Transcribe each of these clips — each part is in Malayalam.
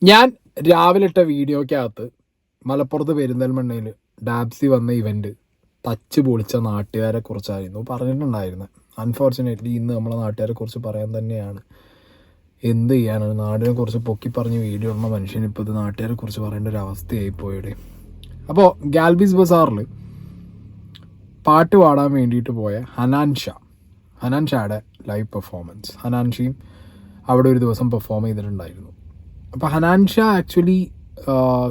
ഞാൻ രാവിലെ ഇട്ട വീഡിയോക്കകത്ത് മലപ്പുറത്ത് പെരിന്തൽമണ്ണയിൽ ഡാബ്സി വന്ന ഇവൻറ്റ് തച്ച് പൊളിച്ച നാട്ടുകാരെ കുറിച്ചായിരുന്നു പറഞ്ഞിട്ടുണ്ടായിരുന്നത്. അൺഫോർച്ചുനേറ്റ്ലി ഇന്ന് നമ്മളെ നാട്ടുകാരെ കുറിച്ച് പറയാൻ തന്നെയാണ്. എന്ത് ചെയ്യാനാണ്, നാടിനെ കുറിച്ച് പൊക്കി പറഞ്ഞ് വീഡിയോ ഇടുന്ന മനുഷ്യന് ഇപ്പോൾ ഇത് നാട്ടുകാരെ കുറിച്ച് പറയേണ്ട ഒരു അവസ്ഥയായി പോയുടെ. അപ്പോൾ ഗാൽബീസ് ബസാറിൽ പാട്ട് പാടാൻ വേണ്ടിയിട്ട് പോയ ഹനാൻഷയുടെ ലൈവ് പെർഫോമൻസ്. ഹനാൻഷയും അവിടെ ഒരു ദിവസം പെർഫോം ചെയ്തിട്ടുണ്ടായിരുന്നു. അപ്പോൾ ഹനാൻഷ ആക്ച്വലി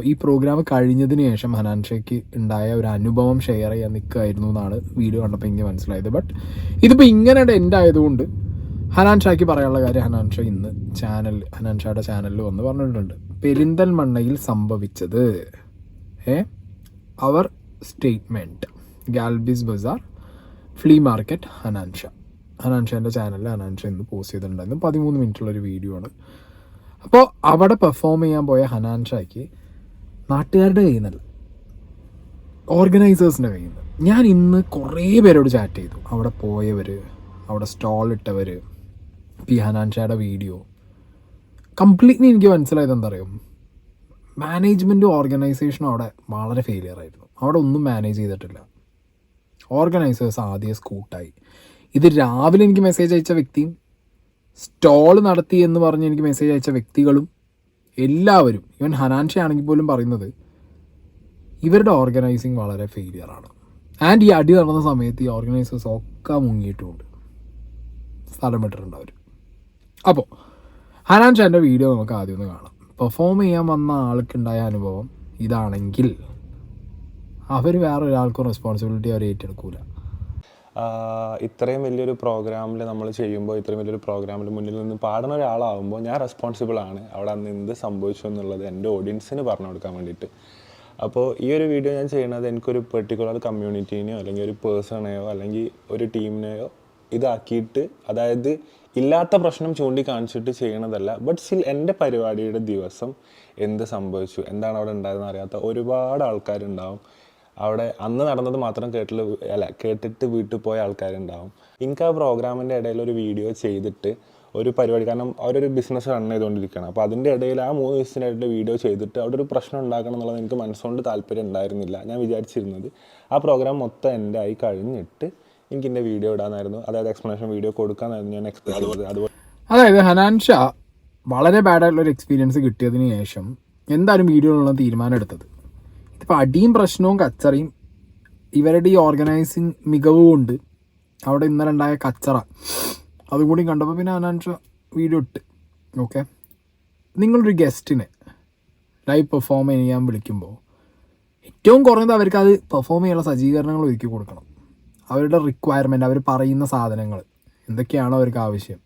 ഈ പ്രോഗ്രാം കഴിഞ്ഞതിന് ശേഷം ഹനാൻഷയ്ക്ക് ഉണ്ടായ ഒരു അനുഭവം ഷെയർ ചെയ്യാൻ നിൽക്കുകയായിരുന്നു എന്നാണ് വീഡിയോ കണ്ടപ്പോൾ എനിക്ക് മനസ്സിലായത്. ബട്ട് ഇതിപ്പോൾ ഇങ്ങനെ എൻഡ് ആയതുകൊണ്ട് ഹനാൻഷയ്ക്ക് പറയാനുള്ള കാര്യം ഹനാൻഷ ഇന്ന് ഹനാൻഷയുടെ ചാനലിൽ വന്ന് പറഞ്ഞിട്ടുണ്ട്. പെരിന്തൽമണ്ണയിൽ സംഭവിച്ചത് അവർ സ്റ്റേറ്റ്മെൻറ്റ്. ഗാൽബീസ് ബസാർ ഫ്ലീ മാർക്കറ്റ് ഹനാൻഷേൻ്റെ ചാനലിൽ ഹനാൻഷ ഇന്ന് പോസ്റ്റ് ചെയ്തിട്ടുണ്ടായിരുന്നു. 13 മിനിറ്റുള്ളൊരു വീഡിയോ ആണ്. അപ്പോൾ അവിടെ പെർഫോം ചെയ്യാൻ പോയ ഹനാൻഷയ്ക്ക് നാട്ടുകാരുടെ കയ്യിൽ നിന്നല്ല, ഓർഗനൈസേഴ്സിൻ്റെ കയ്യിൽ നിന്ന്. ഞാൻ ഇന്ന് കുറേ പേരോട് ചാറ്റ് ചെയ്തു, അവിടെ പോയവർ, അവിടെ സ്റ്റോൾ ഇട്ടവർ. ഈ ഹനാൻഷയുടെ വീഡിയോ കംപ്ലീറ്റ്ലി എനിക്ക് മനസ്സിലായത് എന്താ അറിയും, മാനേജ്മെൻറ്റും ഓർഗനൈസേഷനും അവിടെ വളരെ ഫെയിലിയർ ആയിരുന്നു. അവിടെ ഒന്നും മാനേജ് ചെയ്തിട്ടില്ല. ഓർഗനൈസേഴ്സ് ആദ്യം സ്കൂട്ടായി. ഇത് രാവിലെ എനിക്ക് മെസ്സേജ് അയച്ച വ്യക്തിയും സ്റ്റോൾ നടത്തി എന്ന് പറഞ്ഞ് എനിക്ക് മെസ്സേജ് അയച്ച വ്യക്തികളും എല്ലാവരും, ഈവൻ ഹനാൻഷ ആണെങ്കിൽ പോലും പറയുന്നത് ഇവരുടെ ഓർഗനൈസിങ് വളരെ ഫെയിലിയറാണ്. ആൻഡ് ഈ അടി നടന്ന സമയത്ത് ഈ ഓർഗനൈസേഴ്സ് ഒക്കെ മുങ്ങിയിട്ടുമുണ്ട്, സ്ഥലം വിട്ടിട്ടുണ്ട് അവർ. അപ്പോൾ ഹനാൻഷൻ്റെ വീഡിയോ നമുക്ക് ആദ്യം ഒന്ന് കാണാം. പെർഫോം ചെയ്യാൻ വന്ന ആൾക്കുണ്ടായ അനുഭവം ഇതാണെങ്കിൽ അവർ വേറെ ഒരാൾക്കും റെസ്പോൺസിബിലിറ്റി അവർ ഏറ്റെടുക്കൂല. ഇത്രയും വലിയൊരു പ്രോഗ്രാമിൽ നമ്മൾ ചെയ്യുമ്പോൾ, ഇത്രയും വലിയൊരു പ്രോഗ്രാമിൽ മുന്നിൽ നിന്ന് പാടുന്ന ഒരാളാവുമ്പോൾ ഞാൻ റെസ്പോൺസിബിൾ ആണ് അവിടെ അന്ന് എന്ത് സംഭവിച്ചു എന്നുള്ളത് എൻ്റെ ഓഡിയൻസിന് പറഞ്ഞു കൊടുക്കാൻ വേണ്ടിയിട്ട്. അപ്പോൾ ഈ ഒരു വീഡിയോ ഞാൻ ചെയ്യുന്നത് എനിക്കൊരു പെർട്ടിക്കുലർ കമ്മ്യൂണിറ്റീനെയോ അല്ലെങ്കിൽ ഒരു പേഴ്സണെയോ അല്ലെങ്കിൽ ഒരു ടീമിനെയോ ഇതാക്കിയിട്ട്, അതായത് ഇല്ലാത്ത പ്രശ്നം ചൂണ്ടിക്കാണിച്ചിട്ട് ചെയ്യണതല്ല. ബട്ട് സ്റ്റിൽ എൻ്റെ പരിപാടിയുടെ ദിവസം എന്ത് സംഭവിച്ചു, എന്താണ് അവിടെ ഉണ്ടായതെന്ന് അറിയാത്ത ഒരുപാട് ആൾക്കാരുണ്ടാവും. അവിടെ അന്ന് നടന്നത് മാത്രം കേട്ടിട്ട് വീട്ടിൽ പോയ ആൾക്കാരുണ്ടാവും. എനിക്ക് ആ പ്രോഗ്രാമിൻ്റെ ഇടയിൽ ഒരു വീഡിയോ ചെയ്തിട്ട് ഒരു പരിപാടി, കാരണം അവരൊരു ബിസിനസ് റൺ ചെയ്തുകൊണ്ടിരിക്കുകയാണ്. അപ്പോൾ അതിൻ്റെ ഇടയിൽ ആ 3 ദിവസത്തിനായിട്ട് വീഡിയോ ചെയ്തിട്ട് അവിടെ ഒരു പ്രശ്നം ഉണ്ടാക്കണം എന്നുള്ളത് എനിക്ക് മനസ്സുകൊണ്ട് താല്പര്യം ഉണ്ടായിരുന്നില്ല. ഞാൻ വിചാരിച്ചിരുന്നത് ആ പ്രോഗ്രാം മൊത്തം എൻ്റെ ആയി കഴിഞ്ഞിട്ട് എനിക്ക് എൻ്റെ വീഡിയോ ഇടാനായിരുന്നു, അതായത് എക്സ്പ്ലനേഷൻ വീഡിയോ കൊടുക്കാനായിരുന്നു ഞാൻ എക്സ്പെക്ട് ചെയ്തത്. അതുപോലെ അതായത് ഹനാൻഷ വളരെ ബാഡായിട്ടുള്ളൊരു എക്സ്പീരിയൻസ് കിട്ടിയതിന് ശേഷം എന്തായാലും വീഡിയോയിലുള്ള തീരുമാനം എടുത്തത്. ഇതിപ്പോൾ അടിയും പ്രശ്നവും കച്ചറയും ഇവരുടെ ഈ ഓർഗനൈസിങ് മികവ് കൊണ്ട് അവിടെ ഇന്നലെ ഉണ്ടായ കച്ചറ അതും കൂടി കണ്ടപ്പോൾ പിന്നെ ഹനാൻഷ വീഡിയോ ഇട്ട്. ഓക്കെ, നിങ്ങളൊരു ഗസ്റ്റിനെ ലൈവ് പെർഫോം ചെയ്യാൻ വിളിക്കുമ്പോൾ ഏറ്റവും കുറഞ്ഞത് അവർക്ക് അത് പെർഫോം ചെയ്യാനുള്ള സജ്ജീകരണങ്ങൾ ഒരുക്കി കൊടുക്കണം. അവരുടെ റിക്വയർമെൻറ്റ്, അവർ പറയുന്ന സാധനങ്ങൾ എന്തൊക്കെയാണോ അവർക്ക് ആവശ്യം,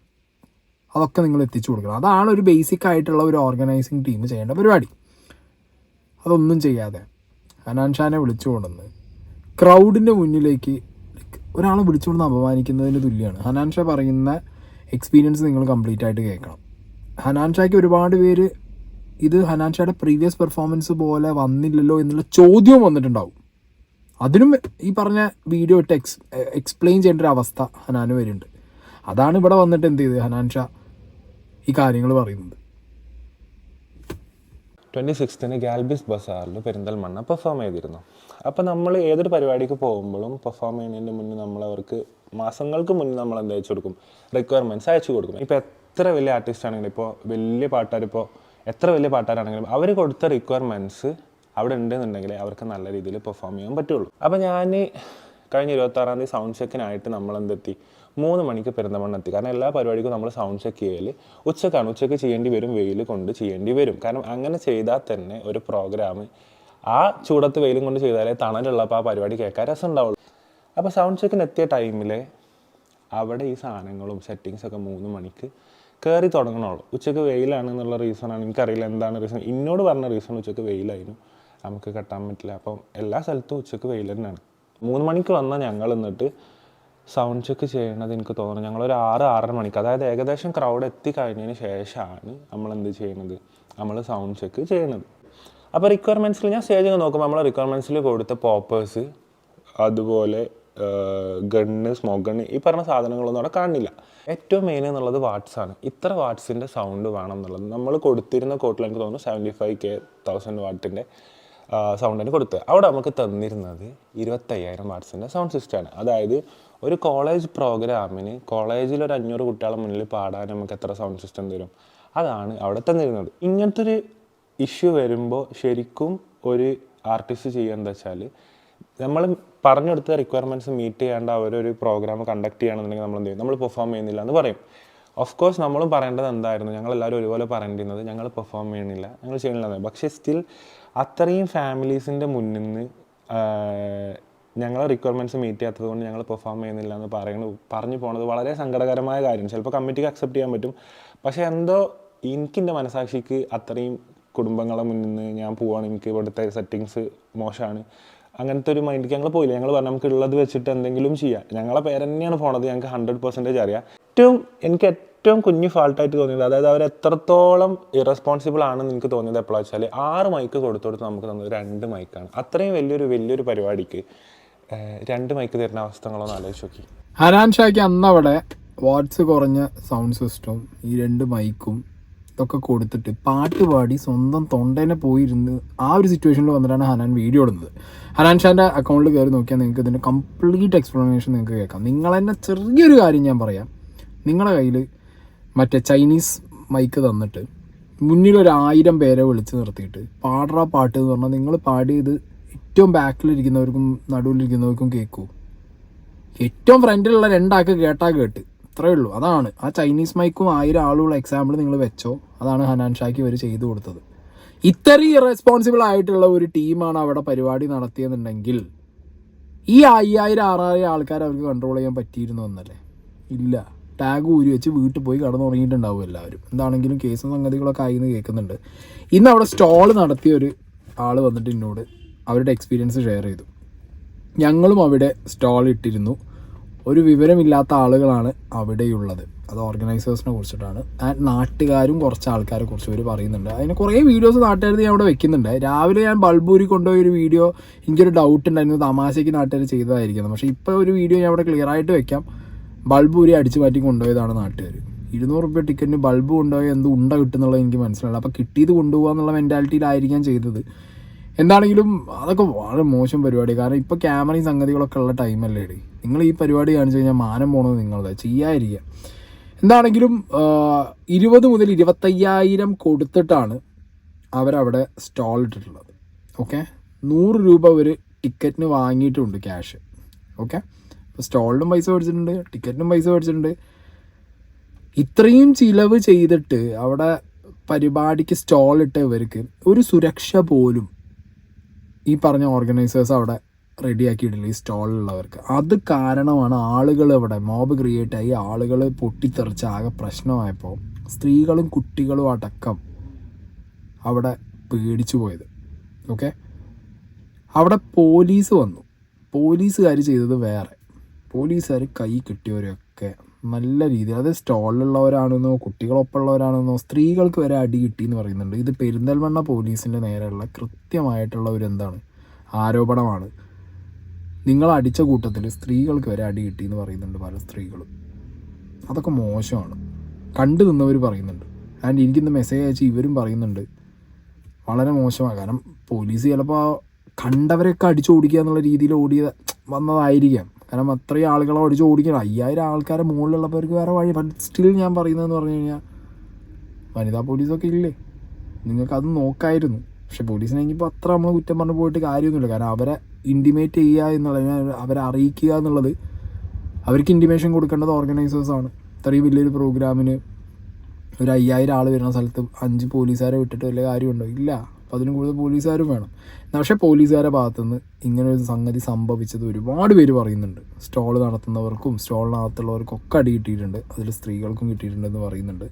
അതൊക്കെ നിങ്ങൾ എത്തിച്ചു കൊടുക്കണം. അതാണ് ഒരു ബേസിക് ആയിട്ടുള്ള ഒരു ഓർഗനൈസിങ് ടീം ചെയ്യേണ്ട പരിപാടി. അതൊന്നും ചെയ്യാതെ ഹനാൻഷാനെ വിളിച്ചുകൊണ്ടെന്ന് ക്രൗഡിൻ്റെ മുന്നിലേക്ക് ഒരാളെ വിളിച്ചുകൊണ്ടെന്ന് അപമാനിക്കുന്നതിന് തുല്യമാണ്. ഹനാൻഷ പറയുന്ന എക്സ്പീരിയൻസ് നിങ്ങൾ കംപ്ലീറ്റ് ആയിട്ട് കേൾക്കണം. ഹനാൻഷയ്ക്ക് ഒരുപാട് പേര് ഇത് ഹനാൻഷയുടെ പ്രീവിയസ് പെർഫോമൻസ് പോലെ വന്നില്ലല്ലോ എന്നുള്ള ചോദ്യവും വന്നിട്ടുണ്ടാവും. അതിനും ഈ പറഞ്ഞ വീഡിയോ ഇട്ട് എക്സ്പ്ലെയിൻ ചെയ്യേണ്ട ഒരു അവസ്ഥ ഹനാന് വരുന്നുണ്ട്. അതാണ് ഇവിടെ വന്നിട്ട് എന്ത് ചെയ്ത് ഹനാൻഷ ഈ കാര്യങ്ങൾ പറയുന്നത്. 26 ഗാൽബീസ് ബസാറിൽ പെരിന്തൽമണ്ണ പെർഫോം ചെയ്തിരുന്നു. അപ്പോൾ നമ്മൾ ഏതൊരു പരിപാടിക്ക് പോകുമ്പോഴും പെർഫോം ചെയ്യുന്നതിന് മുന്നേ നമ്മളവർക്ക് മാസങ്ങൾക്ക് മുന്നേ നമ്മൾ എന്താ അയച്ചു കൊടുക്കും, റിക്വയർമെൻറ്റ്സ് അയച്ചു കൊടുക്കും. ഇപ്പോൾ എത്ര വലിയ ആർട്ടിസ്റ്റ് ആണെങ്കിലും, ഇപ്പോൾ എത്ര വലിയ പാട്ടുകാരാണെങ്കിലും അവർ കൊടുത്ത റിക്വയർമെൻറ്റ്സ് അവിടെ ഉണ്ടെന്നുണ്ടെങ്കിൽ അവർക്ക് നല്ല രീതിയിൽ പെർഫോം ചെയ്യാൻ പറ്റുള്ളൂ. അപ്പോൾ ഞാൻ കഴിഞ്ഞ 26-ാം തീയതി സൗണ്ട് ചെക്കിനായിട്ട് നമ്മളെന്തെത്തി 3 മണിക്ക് പെരിന്തൽമണ്ണ എത്തി. കാരണം എല്ലാ പരിപാടിക്കും നമ്മൾ സൗണ്ട് ചെക്ക് ചെയ്യൽ ഉച്ചയ്ക്ക് ചെയ്യേണ്ടി വരും, വെയിൽ കൊണ്ട് ചെയ്യേണ്ടി വരും. കാരണം അങ്ങനെ ചെയ്താൽ തന്നെ ഒരു പ്രോഗ്രാം ആ ചൂടത്ത് വെയിലും കൊണ്ട് ചെയ്താലേ തണലുള്ളപ്പോൾ ആ പരിപാടി കേൾക്കാൻ രസം ഉണ്ടാവുള്ളൂ. അപ്പോൾ സൗണ്ട് ചെക്കിന് എത്തിയ ടൈമിൽ അവിടെ ഈ സാധനങ്ങളും സെറ്റിങ്സൊക്കെ 3 മണിക്ക് കയറി തുടങ്ങണുള്ളൂ. ഉച്ചയ്ക്ക് വെയിലാണെന്നുള്ള റീസണാണ്, എനിക്കറിയില്ല എന്താണ് റീസൺ. എന്നോട് പറഞ്ഞ റീസൺ ഉച്ചയ്ക്ക് വെയിലായിരുന്നു, നമുക്ക് കെട്ടാൻ പറ്റില്ല. അപ്പം എല്ലാ സ്ഥലത്തും ഉച്ചയ്ക്ക് വെയിൽ തന്നെയാണ്. 3 മണിക്ക് വന്നാൽ ഞങ്ങൾ എന്നിട്ട് സൗണ്ട് ചെക്ക് ചെയ്യണത് എനിക്ക് തോന്നുന്നു ഞങ്ങളൊരു 6-6:30 മണിക്ക്, അതായത് ഏകദേശം ക്രൗഡ് എത്തിക്കഴിഞ്ഞതിന് ശേഷമാണ് നമ്മൾ എന്ത് ചെയ്യുന്നത്, നമ്മൾ സൗണ്ട് ചെക്ക് ചെയ്യണത്. അപ്പോൾ റിക്വയർമെൻറ്റ്സിൽ ഞാൻ സ്റ്റേജിൽ നോക്കുമ്പോൾ നമ്മൾ റിക്വയർമെൻറ്റ്സിൽ കൊടുത്ത പോപ്പേഴ്സ്, അതുപോലെ ഗണ്ണ്, സ്മോക്ക് ഗണ്ണ്, ഈ പറഞ്ഞ സാധനങ്ങളൊന്നും അവിടെ കാണില്ല. ഏറ്റവും മെയിൻ എന്നുള്ളത് വാട്ട്സാണ്. ഇത്ര വാട്ട്സിൻ്റെ സൗണ്ട് വേണം എന്നുള്ളത് നമ്മൾ കൊടുത്തിരുന്ന കോട്ടിൽ എനിക്ക് തോന്നുന്നു 75,000 വാട്ടിൻ്റെ സൗണ്ടിന് കൊടുത്തത്. അവിടെ നമുക്ക് തന്നിരുന്നത് 25,000 വാട്ട്സിൻ്റെ സൗണ്ട് സിസ്റ്റമാണ്. അതായത് ഒരു കോളേജ് പ്രോഗ്രാമിന് കോളേജിൽ ഒരു 500 കുട്ടികളെ മുന്നിൽ പാടാൻ നമുക്ക് എത്ര സൗണ്ട് സിസ്റ്റം തരും, അതാണ് അവിടെ തന്നിരുന്നത്. ഇങ്ങനത്തെ ഒരു ഇഷ്യൂ വരുമ്പോൾ ശരിക്കും ഒരു ആർട്ടിസ്റ്റ് ചെയ്യുക എന്താ വെച്ചാൽ, നമ്മൾ പറഞ്ഞെടുത്ത റിക്വയർമെൻറ്റ്സ് മീറ്റ് ചെയ്യാണ്ട് അവരൊരു പ്രോഗ്രാം കണ്ടക്ട് ചെയ്യണമെന്നുണ്ടെങ്കിൽ നമ്മൾ എന്ത് ചെയ്യും, നമ്മൾ പെർഫോം ചെയ്യുന്നില്ല എന്ന് പറയും. ഓഫ് കോഴ്സ് നമ്മളും പറയേണ്ടത് എന്തായിരുന്നു, ഞങ്ങളെല്ലാവരും ഒരുപോലെ പറയേണ്ടിരുന്നത് ഞങ്ങൾ പെർഫോം ചെയ്യണില്ല, ഞങ്ങൾ ചെയ്യണില്ല. പക്ഷേ സ്റ്റിൽ അത്രയും ഫാമിലീസിൻ്റെ മുന്നിൽ നിന്ന് ഞങ്ങൾ റിക്വയർമെൻറ്റ്സ് മീറ്റ് ചെയ്യാത്തത് കൊണ്ട് ഞങ്ങൾ പെർഫോം ചെയ്യുന്നില്ല എന്ന് പറഞ്ഞു പോണത് വളരെ സങ്കടകരമായ കാര്യം. ചിലപ്പോൾ കമ്മിറ്റിക്ക് അക്സെപ്റ്റ് ചെയ്യാൻ പറ്റും, പക്ഷേ എന്തോ എനിക്കെൻ്റെ മനസാക്ഷിക്ക് അത്രയും കുടുംബങ്ങളെ മുന്നിൽ നിന്ന് ഞാൻ പോവാണ്, എനിക്ക് ഇവിടുത്തെ സെറ്റിങ്സ് മോശമാണ്, അങ്ങനത്തെ ഒരു മൈൻഡിലേക്ക് ഞങ്ങൾ പോയില്ല. ഞങ്ങൾ പറഞ്ഞു നമുക്ക് ഉള്ളത് വെച്ചിട്ട് എന്തെങ്കിലും ചെയ്യാം. ഞങ്ങളെ പേര് തന്നെയാണ് പോണത്, ഞങ്ങൾക്ക് 100% അറിയാം. എനിക്ക് ഏറ്റവും കുഞ്ഞു ഫാൾട്ടായിട്ട് തോന്നിയത്, അതായത് അവർ എത്രത്തോളം ഇറസ്പോൺസിബിൾ ആണെന്ന് എനിക്ക് തോന്നിയത് എപ്പോഴാണ് വെച്ചാൽ 6 മൈക്ക് കൊടുത്തു നമുക്ക് തന്നത് 2 മൈക്കാണ്. അത്രയും വലിയൊരു പരിപാടിക്ക് 2 മൈക്ക് തരുന്ന അവസ്ഥകളൊന്നും ആലോചിച്ച് നോക്കി. ഹനാൻ ഷായ്ക്ക് അന്ന് അവിടെ വാട്ട്സ് കുറഞ്ഞ സൗണ്ട് സിസ്റ്റവും ഈ 2 മൈക്കും ഇതൊക്കെ കൊടുത്തിട്ട് പാട്ട് പാടി സ്വന്തം തൊണ്ടേനെ പോയിരുന്ന് ആ ഒരു സിറ്റുവേഷനിൽ വന്നിട്ടാണ് ഹനാൻ വീഡിയോ ഇടുന്നത്. ഹനാൻ ഷാൻ്റെ അക്കൗണ്ടിൽ കയറി നോക്കിയാൽ നിങ്ങൾക്ക് ഇതിൻ്റെ കംപ്ലീറ്റ് എക്സ്പ്ലനേഷൻ നിങ്ങൾക്ക് കേൾക്കാം. നിങ്ങൾ തന്നെ ചെറിയൊരു കാര്യം ഞാൻ പറയാം, നിങ്ങളുടെ കയ്യിൽ മറ്റേ ചൈനീസ് മൈക്ക് തന്നിട്ട് മുന്നിൽ 1000 പേരെ വിളിച്ച് നിർത്തിയിട്ട് പാടുക പാട്ട് എന്ന് പറഞ്ഞാൽ നിങ്ങൾ പാടിയത് ഏറ്റവും ബാക്കിലിരിക്കുന്നവർക്കും നടുവിലിരിക്കുന്നവർക്കും കേൾക്കൂ. ഏറ്റവും ഫ്രണ്ടിലുള്ള 2 ആൾക്ക് കേട്ടാൽ കേട്ട്, അത്രയേ ഉള്ളൂ. അതാണ് ആ ചൈനീസ് മൈക്കും 1000 ആളുള്ള എക്സാമ്പിൾ നിങ്ങൾ വെച്ചോ, അതാണ് ഹനാൻ ഷായ്ക്ക് ഇവർ ചെയ്തു കൊടുത്തത്. ഇത്രയും ഇറസ്പോൺസിബിൾ ആയിട്ടുള്ള ഒരു ടീമാണ് അവിടെ പരിപാടി നടത്തിയെന്നുണ്ടെങ്കിൽ ഈ 5000-6000 ആൾക്കാർ അവർക്ക് കൺട്രോൾ ചെയ്യാൻ പറ്റിയിരുന്നു എന്നല്ലേ? ഇല്ല. ടാഗ് ഊരി വെച്ച് വീട്ടിൽ പോയി കടന്നുറങ്ങിയിട്ടുണ്ടാവും എല്ലാവരും. എന്താണെങ്കിലും കേസും സംഗതികളൊക്കെ ആയിന്ന് കേൾക്കുന്നുണ്ട്. ഇന്ന് അവിടെ സ്റ്റോൾ നടത്തിയ ഒരു ആൾ വന്നിട്ട് എന്നോട് അവരുടെ എക്സ്പീരിയൻസ് ഷെയർ ചെയ്തു. ഞങ്ങളും അവിടെ സ്റ്റോൾ ഇട്ടിരുന്നു, ഒരു വിവരമില്ലാത്ത ആളുകളാണ് അവിടെയുള്ളത്. അത് ഓർഗനൈസേഴ്സിനെ കുറിച്ചിട്ടാണ്. നാട്ടുകാരും കുറച്ച് ആൾക്കാരെ കുറിച്ച് ഇവർ പറയുന്നുണ്ട്. അതിന് കുറേ വീഡിയോസ് നാട്ടുകാർ ഞാൻ അവിടെ വെക്കുന്നുണ്ട്. രാവിലെ ഞാൻ ബൾബൂരി കൊണ്ടുപോയി ഒരു വീഡിയോ, എനിക്കൊരു ഡൗട്ട് ഉണ്ടായിരുന്നു തമാശയ്ക്ക് നാട്ടുകാർ ചെയ്തതായിരിക്കുന്നത്. പക്ഷേ ഇപ്പോൾ ഒരു വീഡിയോ ഞാൻ അവിടെ ക്ലിയർ ആയിട്ട് വെക്കാം. ബൾബൂരി അടിച്ചു മാറ്റി കൊണ്ടുപോയതാണ് നാട്ടുകാർ. 200 രൂപ ടിക്കറ്റിന് ബൾബ് കൊണ്ടുപോയി എന്ത് ഉണ്ട കിട്ടുന്നുള്ളത് എനിക്ക് മനസ്സിലായില്ല. അപ്പോൾ കിട്ടിയത് കൊണ്ടുപോകുക എന്നുള്ള മെൻറ്റാലിറ്റിയിലായിരിക്കാം ചെയ്തത്. എന്താണെങ്കിലും അതൊക്കെ വളരെ മോശം പരിപാടി. കാരണം ഇപ്പോൾ ക്യാമറയും സംഗതികളൊക്കെ ഉള്ള ടൈമല്ലേ ഇടേ. നിങ്ങൾ ഈ പരിപാടി കാണിച്ചു കഴിഞ്ഞാൽ മാനം പോണത് നിങ്ങളത് ചെയ്യാതിരിക്കുക. എന്താണെങ്കിലും 20 മുതൽ 25,000 കൊടുത്തിട്ടാണ് അവരവിടെ സ്റ്റോൾ ഇട്ടിട്ടുള്ളത്. ഓക്കെ, 100 രൂപ ഒരു ടിക്കറ്റിന് വാങ്ങിയിട്ടുണ്ട് ക്യാഷ്. ഓക്കെ, അപ്പോൾ സ്റ്റോളിനും പൈസ മേടിച്ചിട്ടുണ്ട്, ടിക്കറ്റിനും പൈസ മേടിച്ചിട്ടുണ്ട്. ഇത്രയും ചിലവ് ചെയ്തിട്ട് അവിടെ പരിപാടിക്ക് സ്റ്റോൾ ഇട്ടവർക്ക് ഒരു സുരക്ഷ പോലും ഈ പറഞ്ഞ ഓർഗനൈസേഴ്സ് അവിടെ റെഡിയാക്കിയിട്ടില്ല ഈ സ്റ്റോളിലുള്ളവർക്ക്. അത് കാരണമാണ് ആളുകൾ അവിടെ മോബ് ക്രിയേറ്റ് ആയി, ആളുകൾ പൊട്ടിത്തെറിച്ച് ആകെ പ്രശ്നമായപ്പോൾ സ്ത്രീകളും കുട്ടികളും അടക്കം അവിടെ പേടിച്ചു പോയത്. ഓക്കെ, അവിടെ പോലീസ് വന്നു. പോലീസുകാർ ചെയ്തത് വേറെ. പോലീസുകാർ കൈ കിട്ടിയവരൊക്കെ നല്ല രീതിയിൽ, അത് സ്റ്റോളിലുള്ളവരാണെന്നോ കുട്ടികളൊപ്പമുള്ളവരാണെന്നോ സ്ത്രീകൾക്ക് വരെ അടി കിട്ടിയെന്ന് പറയുന്നുണ്ട്. ഇത് പെരിന്തൽമണ്ണ പോലീസിൻ്റെ നേരെയുള്ള കൃത്യമായിട്ടുള്ള ഒരു ആരോപണമാണ്. നിങ്ങൾ അടിച്ച കൂട്ടത്തിൽ സ്ത്രീകൾക്ക് വരെ അടി കിട്ടിയെന്ന് പറയുന്നുണ്ട് പല സ്ത്രീകളും. അതൊക്കെ മോശമാണ്, കണ്ടു നിന്നവർ പറയുന്നുണ്ട്. ആൻഡ് എനിക്കിന്ന് മെസ്സേജ് അയച്ച് ഇവരും പറയുന്നുണ്ട് വളരെ മോശമാണ്. കാരണം പോലീസ് ചിലപ്പോൾ കണ്ടവരൊക്കെ അടിച്ചോടിക്കുക എന്നുള്ള രീതിയിൽ വന്നതായിരിക്കാം. കാരണം അത്രയും ആളുകളെ അടിച്ച് ഓടിക്കണം. 5000 ആൾക്കാരെ മുകളിലുള്ളവർക്ക് വേറെ വഴി. ബട്ട് സ്റ്റിൽ ഞാൻ പറയുന്നതെന്ന് പറഞ്ഞു കഴിഞ്ഞാൽ വനിതാ പോലീസൊക്കെ ഇല്ലേ, നിങ്ങൾക്കത് നോക്കായിരുന്നു. പക്ഷെ പോലീസിനെ ഇപ്പോൾ അത്ര നമ്മൾ കുറ്റം പറഞ്ഞ് പോയിട്ട് കാര്യമൊന്നുമില്ല. കാരണം അവരെ ഇൻറ്റിമേറ്റ് ചെയ്യുക എന്നുള്ളത്, അവരെ അറിയിക്കുക എന്നുള്ളത്, അവർക്ക് ഇൻറ്റിമേഷൻ കൊടുക്കേണ്ടത് ഓർഗനൈസേഴ്സാണ്. ഇത്രയും വലിയൊരു പ്രോഗ്രാമിന് ഒരു 5000 ആൾ വരുന്ന സ്ഥലത്ത് 5 പോലീസുകാരെ വിട്ടിട്ട് വലിയ കാര്യമുണ്ടോ? ഇല്ല. അപ്പോൾ അതിന് കൂടുതൽ പോലീസുകാരും വേണം. പക്ഷേ പോലീസുകാരുടെ ഭാഗത്തുനിന്ന് ഇങ്ങനൊരു സംഗതി സംഭവിച്ചത് ഒരുപാട് പേര് പറയുന്നുണ്ട്. സ്റ്റോൾ നടത്തുന്നവർക്കും സ്റ്റോളിനകത്തുള്ളവർക്കും ഒക്കെ അടി കിട്ടിയിട്ടുണ്ട്, അതിൽ സ്ത്രീകൾക്കും കിട്ടിയിട്ടുണ്ടെന്ന് പറയുന്നുണ്ട്.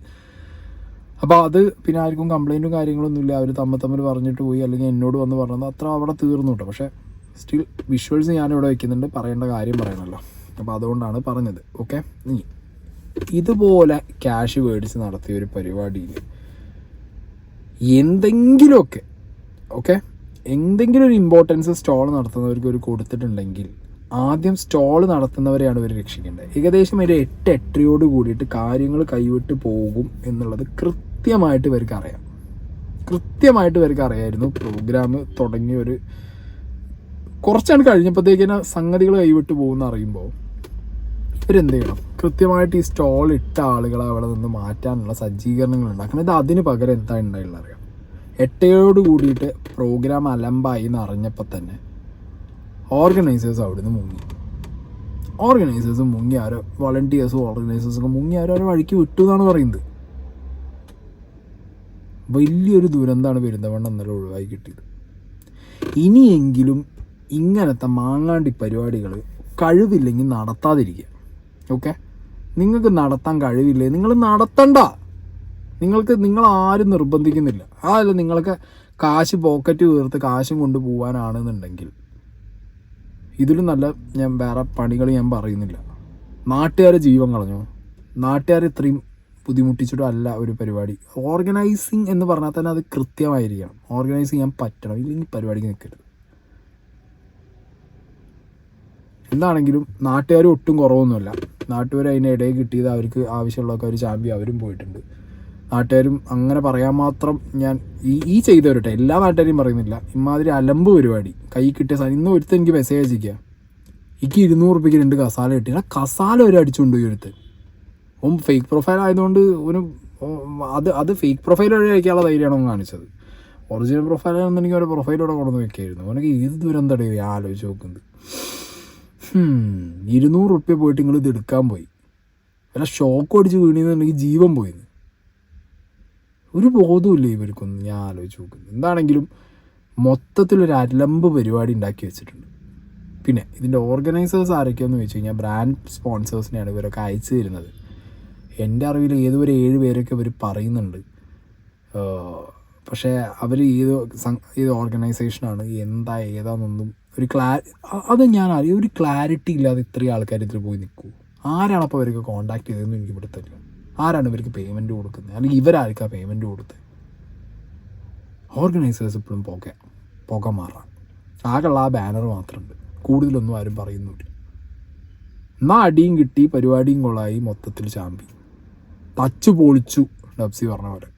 അപ്പോൾ അത് പിന്നെ ആർക്കും കംപ്ലയിൻറ്റും കാര്യങ്ങളൊന്നുമില്ല. അവർ തമ്മിൽ പറഞ്ഞിട്ട് പോയി, അല്ലെങ്കിൽ എന്നോട് വന്ന് പറഞ്ഞത് അത്ര അവിടെ തീർന്നു കേട്ടോ. പക്ഷേ സ്റ്റിൽ വിഷ്വൽസ് ഞാനിവിടെ വയ്ക്കുന്നുണ്ട്, പറയേണ്ട കാര്യം പറയണമല്ലോ. അപ്പോൾ അതുകൊണ്ടാണ് പറഞ്ഞത്. ഓക്കെ, ഇതുപോലെ ക്യാഷ് മേടിച്ച് നടത്തിയ ഒരു പരിപാടിയിൽ എന്തെങ്കിലും ഒരു ഇമ്പോർട്ടൻസ് സ്റ്റോൾ നടത്തുന്നവർക്ക് ഒരു കൊടുത്തിട്ടുണ്ടെങ്കിൽ ആദ്യം സ്റ്റോൾ നടത്തുന്നവരെയാണ് ഇവർ രക്ഷിക്കേണ്ടത്. ഏകദേശം ഒരു 8-8:30 കൂടിയിട്ട് കാര്യങ്ങൾ കൈവിട്ട് പോകും എന്നുള്ളത് കൃത്യമായിട്ട് ഇവർക്ക് അറിയായിരുന്നു. പ്രോഗ്രാം തുടങ്ങിയ ഒരു കുറച്ചാണ് കഴിഞ്ഞപ്പോഴത്തേക്കിന് സംഗതികൾ കൈവിട്ട് പോകുമെന്ന് അറിയുമ്പോൾ ഇവരെന്ത് ചെയ്യണം? കൃത്യമായിട്ട് ഈ സ്റ്റോൾ ഇട്ട ആളുകളെ അവിടെ നിന്ന് മാറ്റാനുള്ള സജ്ജീകരണങ്ങൾ ഉണ്ടാക്കണം. ഇത് അതിന് പകരം എന്താ ഉണ്ടായിട്ടുള്ള അറിയാം, 8:00 കൂടിയിട്ട് പ്രോഗ്രാം അലമ്പായി എന്ന് അറിഞ്ഞപ്പോൾ തന്നെ ഓർഗനൈസേഴ്സ് അവിടുന്ന് മുങ്ങി. ആരോ വോളണ്ടിയേഴ്സും ഓർഗനൈസേഴ്സൊക്കെ മുങ്ങി അവരവരെ വഴിക്ക് വിട്ടു എന്നാണ് പറയുന്നത്. വലിയൊരു ദുരന്തമാണ് പെരിന്തൽമണ്ണ ഇന്നലെ ഒഴിവായി കിട്ടിയത്. ഇനിയെങ്കിലും ഇങ്ങനത്തെ മാങ്ങാണ്ടി പരിപാടികൾ കഴിവില്ലെങ്കിൽ നടത്താതിരിക്കുക. ഓക്കെ, നിങ്ങൾക്ക് നടത്താൻ കഴിവില്ലേ, നിങ്ങൾ നടത്തണ്ട. നിങ്ങൾ ആരും നിർബന്ധിക്കുന്നില്ല. അതല്ല, നിങ്ങൾക്ക് കാശ് പോക്കറ്റ് വീർത്ത് കാശും കൊണ്ട് പോകാനാണെന്നുണ്ടെങ്കിൽ ഇതിലും നല്ല ഞാൻ വേറെ പണികൾ ഞാൻ പറയുന്നില്ല. നാട്ടുകാരെ ജീവൻ കളഞ്ഞോ? നാട്ടുകാരെ ഇത്രയും ബുദ്ധിമുട്ടിച്ചിട്ടും അല്ല ഒരു പരിപാടി. ഓർഗനൈസിങ് എന്ന് പറഞ്ഞാൽ തന്നെ അത് കൃത്യമായിരിക്കണം. ഓർഗനൈസ് ചെയ്യാൻ പറ്റണം, ഇല്ലെങ്കിൽ പരിപാടിക്ക് നിൽക്കരുത്. എന്താണെങ്കിലും നാട്ടുകാർ ഒട്ടും കുറവൊന്നുമില്ല. നാട്ടുകാർ അതിൻ്റെ ഇടയിൽ കിട്ടിയത് അവർക്ക് ആവശ്യമുള്ളതൊക്കെ അവർ ചാമ്പി അവരും പോയിട്ടുണ്ട്. നാട്ടുകാരും അങ്ങനെ പറയാൻ മാത്രം ഞാൻ ഈ ചെയ്തവരട്ടെ, എല്ലാ നാട്ടുകാരെയും പറയുന്നില്ല. ഇമാതിരി അലമ്പ് പരിപാടി കൈ കിട്ടിയ സാധനം. ഇന്ന് ഒരുത്തൻ എനിക്ക് മെസ്സേജ് അയച്ചിരിക്കുക, എനിക്ക് 200 രൂപയ്ക്ക് 2 കസാല കിട്ടി. ആ കസാല ഒരു അടിച്ചുകൊണ്ട് പോയി ഒരുത്തൻ. ഫേക്ക് പ്രൊഫൈൽ ആയതുകൊണ്ട് ഒരു അത് ഫേക്ക് പ്രൊഫൈൽ വഴി അയക്കാനുള്ള ധൈര്യമാണ് കാണിച്ചത്. ഒറിജിനൽ പ്രൊഫൈലാണെന്നുണ്ടെങ്കിൽ ഒരു പ്രൊഫൈലോടെ കൊണ്ടു വയ്ക്കായിരുന്നു. അവനൊക്കെ ഏത് ദൂരം തടയുക ആലോചിച്ച് നോക്കുന്നത്. 200 റുപ്യ പോയിട്ട് നിങ്ങൾ ഇത് എടുക്കാൻ പോയി, വല്ല ഷോക്ക് അടിച്ച് വീണിന്നുണ്ടെങ്കിൽ ജീവൻ പോയിന്ന്. ഒരു ബോധമില്ല ഇവർക്കൊന്നും. ഞാൻ ആലോചിച്ച് നോക്കുന്നത്. എന്താണെങ്കിലും മൊത്തത്തിലൊരു അലമ്പ് പരിപാടി ഉണ്ടാക്കി വെച്ചിട്ടുണ്ട്. പിന്നെ ഇതിൻ്റെ ഓർഗനൈസേഴ്സ് ആരൊക്കെയാണെന്ന് വെച്ച് കഴിഞ്ഞാൽ ബ്രാൻഡ് സ്പോൺസേഴ്സിനെയാണ് ഇവരൊക്കെ അയച്ചു തരുന്നത്. എൻ്റെ അറിവിൽ ഏതുവരെ 7 പേരൊക്കെ ഇവർ പറയുന്നുണ്ട്. പക്ഷേ അവർ ഏത് ഓർഗനൈസേഷനാണ് ഏതാണെന്നൊന്നും അത് ഞാൻ അറിയാം. ഒരു ക്ലാരിറ്റി ഇല്ലാതെ ഇത്രയും ആൾക്കാർ ഇതിൽ പോയി നിൽക്കൂ. ആരാണ് അപ്പോൾ അവർക്ക് കോൺടാക്ട് ചെയ്തതെന്ന് എനിക്ക് ഇവിടെ തരിക. ആരാണ് ഇവർക്ക് പേയ്മെൻറ്റ് കൊടുക്കുന്നത്, അല്ലെങ്കിൽ ഇവരാർക്കാണ് പേയ്മെൻറ്റ് കൊടുത്തത്? ഓർഗനൈസേഴ്സ് ഇപ്പോഴും പുക മാറാം. ആകെയുള്ള ആ ബാനർ മാത്രമുണ്ട്, കൂടുതലൊന്നും ആരും പറയുന്നില്ല. എന്നാൽ അടിയും കിട്ടി, പരിപാടിയും കൊള്ളായി, മൊത്തത്തിൽ ചാമ്പി തച്ചു പൊളിച്ചു ഡബ്സി പറഞ്ഞ പോലെ.